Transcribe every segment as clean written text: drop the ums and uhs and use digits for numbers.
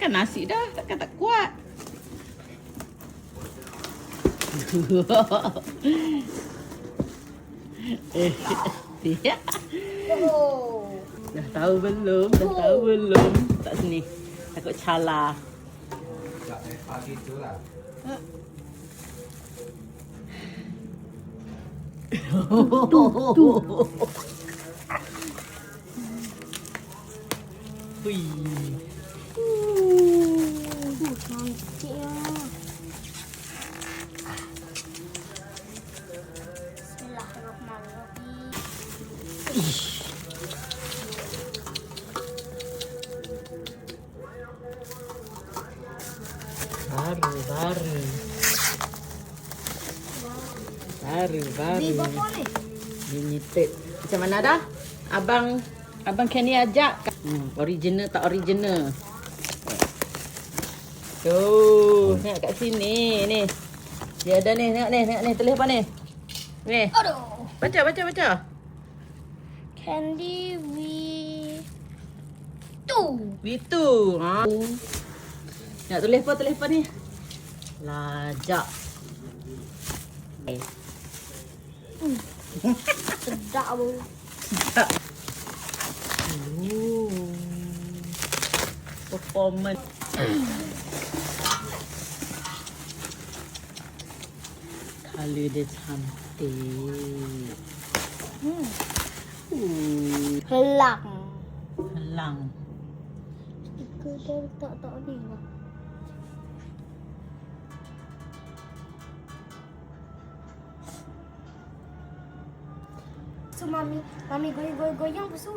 makan nasi dah. Takkan tak kuat. Dia. Dah tahu belum? Dah tahu belum? Tak sini. Takut calar. Tak pagi tu lah. Hui. Cantiknya. Bismillahirrahmanirrahim. Baru. Beli berapa ni? Limited. Macam mana dah? Abang Kenny ajak. Original tak original. Tuh, tengok kat sini ni. Dia ada ni, tengok ni, tulis apa ni? Ni. Aduh. Baca. Candy Itu. Ha. Nak tulis apa ni? Lajak. sedap bu. Performance. Color dia cantik. Helang. Stiker dia tak ni lah. So mami goyang pasal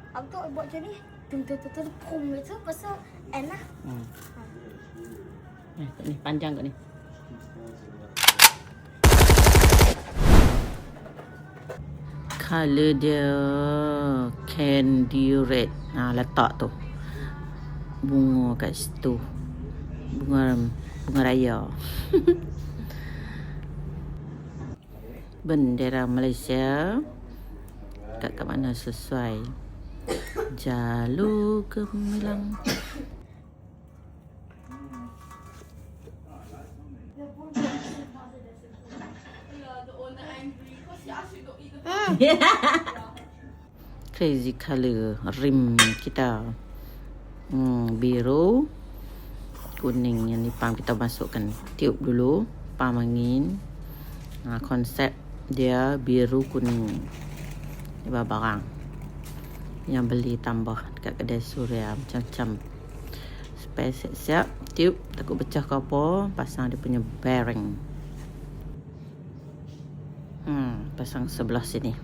aku tak buat macam ni. Pum gitu pasal enak. Ni panjang kat ni. Color dia candy red. Letak tu. Bunga kat situ. Bunga raya. Bendera Malaysia. Kat mana sesuai. Jalur gemilang. Crazy color rim kita. Biru, kuning. Yang ni pam kita masukkan tiup dulu, pam angin. Konsep dia biru kuning. Ni barang yang beli tambah dekat kedai Suria macam-macam. Supaya siap-siap tiup, takut pecah ke apa, pasang dia punya bearing. Pasang sebelah sini.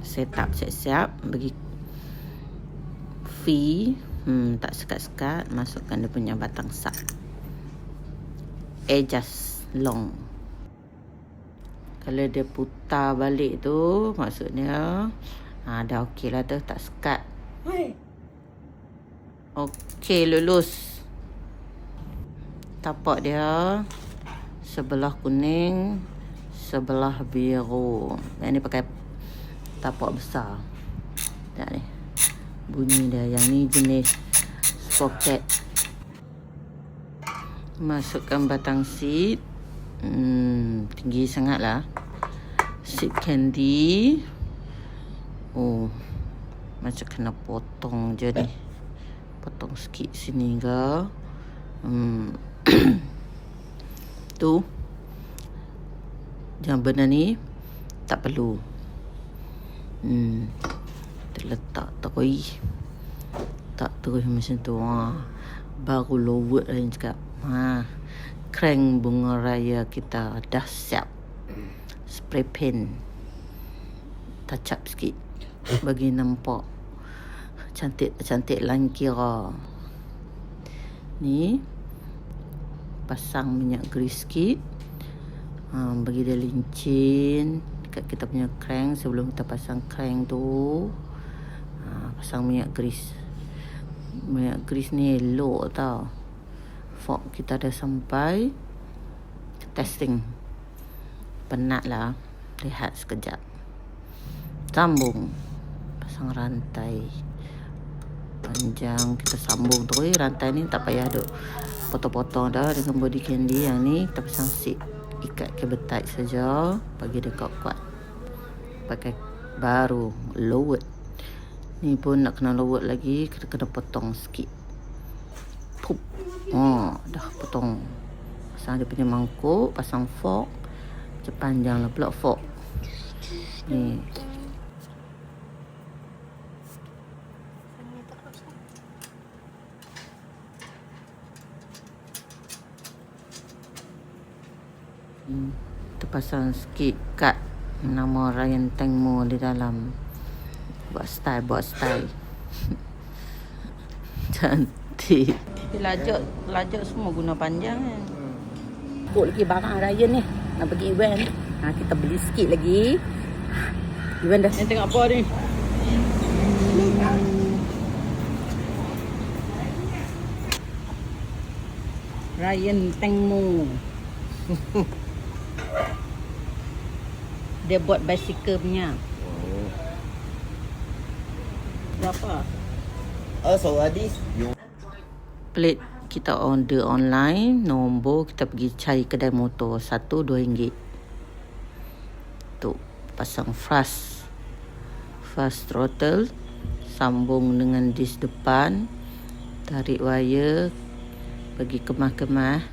Set up siap-siap, bagi fee. Tak sekat-sekat, masukkan dia punya batang sap. Adjust long. Kalau dia putar balik tu, maksudnya dah okey lah tu, tak sekat. Okey, lulus. Tapak dia sebelah kuning, sebelah biru. Yang ni pakai tapak besar. Tak ni. Bunyi dia. Yang ni jenis pocket. Masukkan batang seed. Tinggi sangat lah. Seed candy. Macam kena potong je ni. Potong sikit sini ke. Tu. Yang benda ni tak perlu. Terletak terus. Tak terus macam tu. Baru lower lah yang cakap. Crank bunga raya kita dah siap. Spray paint. Touch up sikit. Bagi nampak cantik lain kira. Ni pasang minyak grease sikit. Bagi dia lincin dekat kita punya crank. Sebelum kita pasang crank tu, pasang minyak grease. Minyak grease ni elok tau. Fork kita dah sampai. Testing. Penat lah. Rehat sekejap. Sambung. Pasang rantai. panjang. Kita sambung terus rantai ni, tak payah duk potong-potong dah dengan body candy. Yang ni kita pasang seat, ikat cable tight saja, bagi dia kuat-kuat. Pakai baru lowered. Ni pun nak kena lowered lagi, kita kena potong sikit. Pup. Dah potong. Pasang dia punya mangkuk, pasang fork. Macam panjang lah pula fork ni. Kita pasang sikit kad nama Ryan Tengmo di dalam. Buat style. Cantik. Lajak semua guna panjang kan. Kok lagi barang Ryan ni nak pergi event. Kita beli sikit lagi. Event dah. Ni tengok apa ni? Ryan Tengmo. Dia buat bicycle punya. Berapa? So this Plate kita order online, nombor kita pergi cari kedai motor, RM1-2. Tu pasang fast throttle, sambung dengan disk depan, tarik wire, bagi kemas-kemas.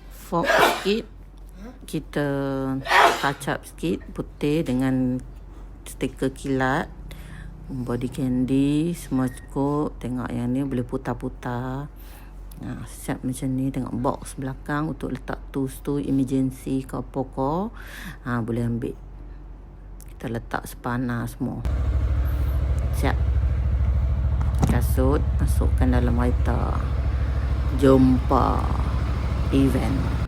Fork sikit, kita touch up sikit putih dengan stiker kilat. Body candy semua cukup. Tengok yang ni boleh putar-putar. Siap macam ni. Tengok box belakang untuk letak tools tu, emergency ke apa ke. Boleh ambil. Kita letak spana semua. Siap. Kasut masukkan dalam kereta. Jumpa event.